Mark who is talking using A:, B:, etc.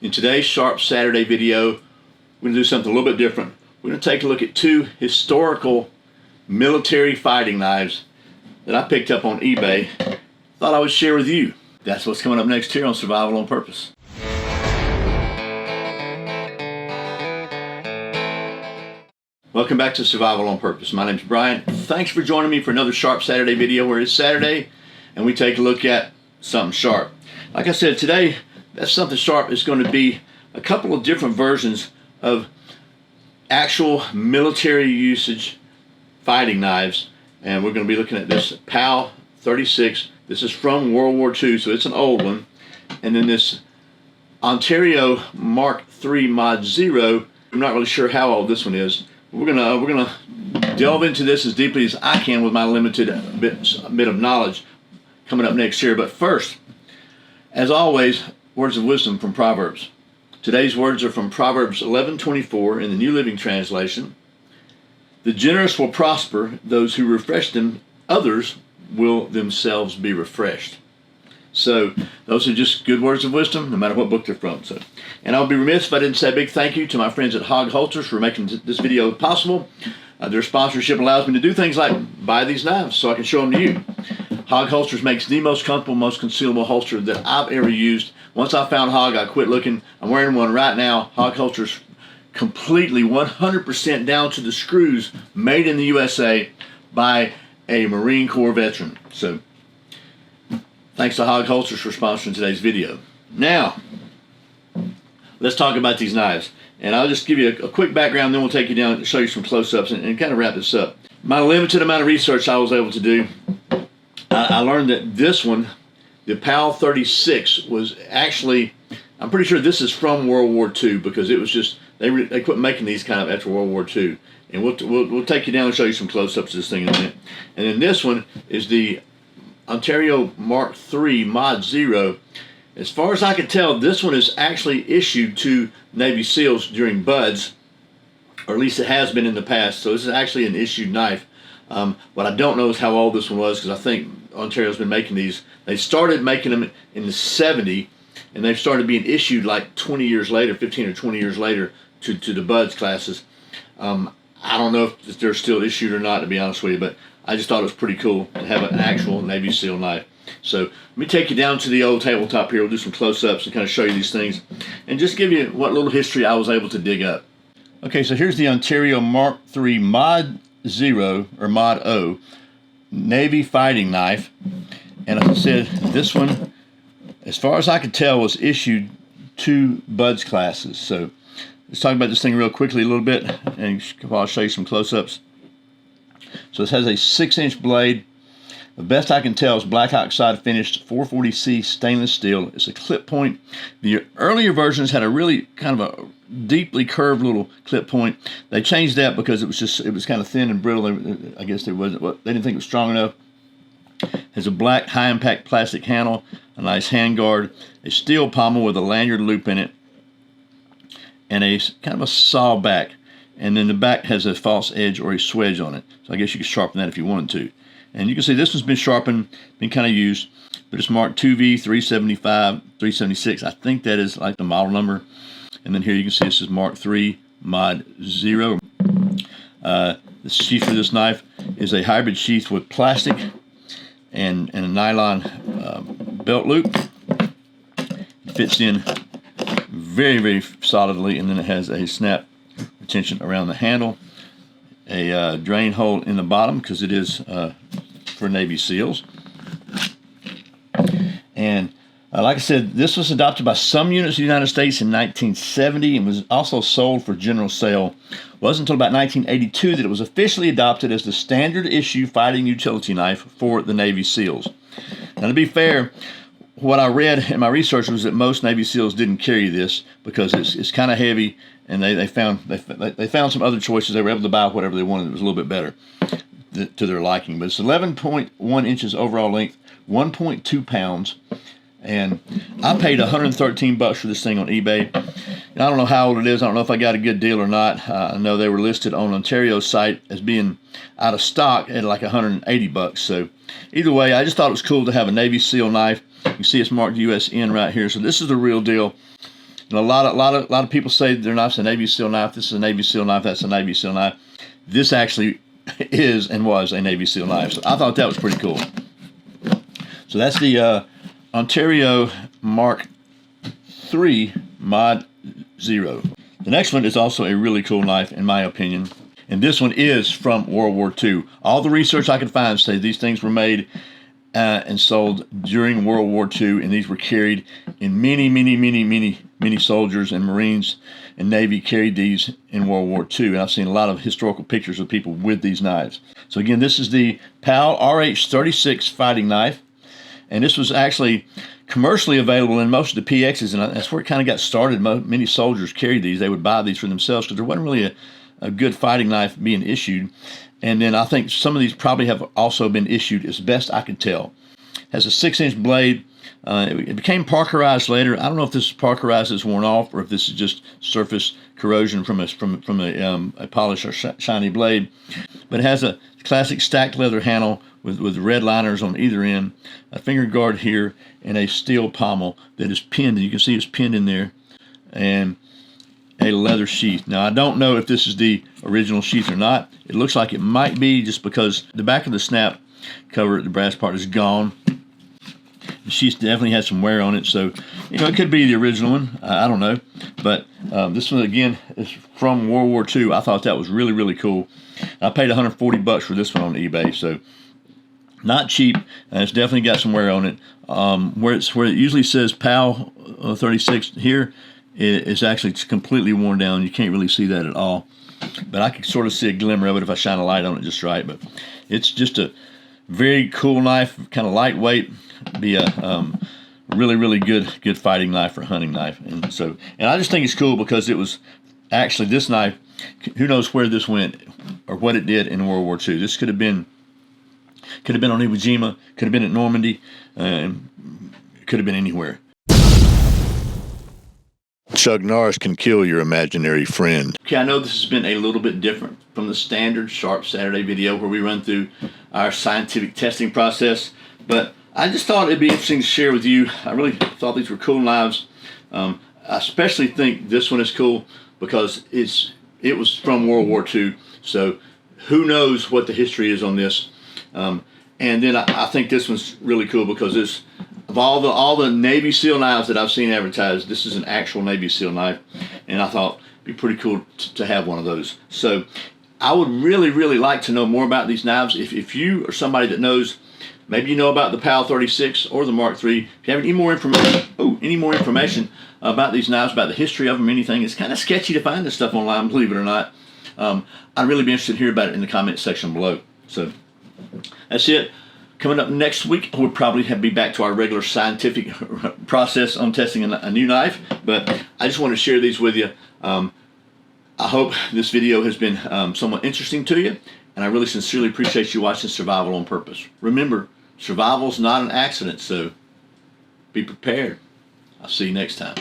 A: In today's Sharp Saturday video, we're going to do something a little bit different. We're going to take a look at two historical military fighting knives that I picked up on eBay. Thought I would share with you. That's what's coming up next here on Survival on Purpose. Welcome back to Survival on Purpose. My name's Brian. Thanks for joining me for another Sharp Saturday video where it's Saturday and we take a look at something sharp. Like I said, today, that something sharp is going to be a couple of different versions of actual military usage fighting knives. And we're going to be looking at this PAL 36. This is from World War II, so it's an old one. And then this Ontario Mark III Mod 0. I'm not really sure how old this one is. We're gonna delve into this as deeply as I can with my limited bit of knowledge coming up next year. But first, as always, words of wisdom from Proverbs. Today's words are from Proverbs 11:24 in the New Living Translation. The generous will prosper; those who refresh them, others will themselves be refreshed. So those are just good words of wisdom, no matter what book they're from. And I'll be remiss if I didn't say a big thank you to my friends at Hog Holsters for making this video possible. Their sponsorship allows me to do things like buy these knives so I can show them to you. Hog Holsters makes the most comfortable, most concealable holster that I've ever used. Once I found Hog, I quit looking. I'm wearing one right now. Hog Holsters, completely 100% down to the screws, made in the USA by a Marine Corps veteran. So thanks to Hog Holsters for sponsoring today's video. Now, let's talk about these knives. And I'll just give you a quick background, then we'll take you down and show you some close-ups and kind of wrap this up. My limited amount of research I was able to do, I learned that this one, the PAL 36, was actually, I'm pretty sure this is from World War II, because it was just, they quit making these kind of after World War II. And we'll take you down and show you some close-ups of this thing in a minute. And then this one is the Ontario Mark III Mod 0. As far as I can tell, this one is actually issued to Navy SEALs during BUDS, or at least it has been in the past. So this is actually an issued knife. What I don't know is how old this one was, because I think Ontario's been making these. They started making them in the 70s, and they've started being issued like 20 years later, 15 or 20 years later, to the BUDS classes. I don't know if they're still issued or not, to be honest with you, but I just thought it was pretty cool to have an actual Navy SEAL knife. So let me take you down to the old tabletop here. We'll do some close-ups and kind of show you these things and just give you what little history I was able to dig up. Okay, so here's the Ontario Mark III Mod 0 or Mod O Navy fighting knife. And as I said, this one, as far as I could tell, was issued to BUDS classes. So let's talk about this thing real quickly a little bit, and I'll show you some close-ups. So this has a 6-inch blade. The best I can tell is black oxide finished 440C stainless steel. It's a clip point. The earlier versions had a really kind of a deeply curved little clip point. They changed that because it was kind of thin and brittle. I guess they didn't think it was strong enough. It has a black high impact plastic handle, a nice hand guard, a steel pommel with a lanyard loop in it, and a kind of a saw back. And then the back has a false edge or a swedge on it. So I guess you could sharpen that if you wanted to. And you can see this one's been sharpened, been kind of used, but it's marked 2V 375, 376. I think that is like the model number. And then here you can see this is Mark III Mod 0. The sheath for this knife is a hybrid sheath with plastic and a nylon belt loop. It fits in very, very solidly, and then it has a snap retention around the handle, a drain hole in the bottom because it is for Navy SEALs. And like I said, this was adopted by some units of the United States in 1970 and was also sold for general sale. It wasn't until about 1982 that it was officially adopted as the standard issue fighting utility knife for the Navy SEALs. Now, to be fair, what I read in my research was that most Navy SEALs didn't carry this because it's kind of heavy, and they found some other choices. They were able to buy whatever they wanted that was a little bit better to their liking. But it's 11.1 inches overall length, 1.2 pounds, and I paid $113 for this thing on eBay. And I don't know how old it is. I don't know if I got a good deal or not. I know they were listed on Ontario's site as being out of stock at like $180. So either way, I just thought it was cool to have a Navy SEAL knife. You can see it's marked USN right here. So this is the real deal. And a lot of people say their knife's a Navy SEAL knife. This is a Navy SEAL knife. That's a Navy SEAL knife. This actually is and was a Navy SEAL knife. So I thought that was pretty cool. So that's the Ontario Mark III Mod 0. The next one is also a really cool knife, in my opinion. And this one is from World War II. All the research I could find says these things were made and sold during World War II, and these were carried in many soldiers and Marines and Navy carried these in World War II. And I've seen a lot of historical pictures of people with these knives. So again, this is the PAL RH36 fighting knife. And this was actually commercially available in most of the PXs, and that's where it kind of got started. Many soldiers carried these. They would buy these for themselves because there wasn't really a good fighting knife being issued. And then I think some of these probably have also been issued, as best I could tell. Has a 6-inch blade. It became Parkerized later. I don't know if this is Parkerized that's worn off or if this is just surface corrosion from a polished or shiny blade. But it has a classic stacked leather handle with red liners on either end, a finger guard here, and a steel pommel that is pinned. You can see it's pinned in there, and a leather sheath. Now, I don't know if this is the original sheath or not. It looks like it might be, just because the back of the snap cover, the brass part, is gone. The sheath definitely has some wear on it, so it could be the original one. I don't know, but this one again is from World War II. I thought that was really cool. I paid $140 for this one on eBay, so not cheap, and it's definitely got some wear on it. Where it usually says PAL 36 here, it's actually completely worn down. You can't really see that at all, but I can sort of see a glimmer of it if I shine a light on it just right. But it's just a very cool knife, kind of lightweight. Be a really good fighting knife or hunting knife. And I just think it's cool because it was actually, this knife, who knows where this went or what it did in World War II. This could have been on Iwo Jima, could have been at Normandy, could have been anywhere. Chuck Norris can kill your imaginary friend. Okay, I know this has been a little bit different from the standard Sharp Saturday video where we run through our scientific testing process, but I just thought it'd be interesting to share with you. I really thought these were cool knives. I especially think this one is cool because it was from World War II, so who knows what the history is on this. And then I think this one's really cool because it's, of all the Navy SEAL knives that I've seen advertised, this is an actual Navy SEAL knife, and I thought it'd be pretty cool to have one of those. So I would really like to know more about these knives. If you are somebody that knows, maybe you know about the PAL 36 or the Mark III, if you have any more information about these knives, about the history of them, anything, it's kind of sketchy to find this stuff online, believe it or not. I'd really be interested to hear about it in the comment section below. So that's it. Coming up next week, we'll probably be back to our regular scientific process on testing a new knife, but I just want to share these with you. I hope this video has been somewhat interesting to you, and I really sincerely appreciate you watching Survival on Purpose. Remember, survival's not an accident, so be prepared. I'll see you next time.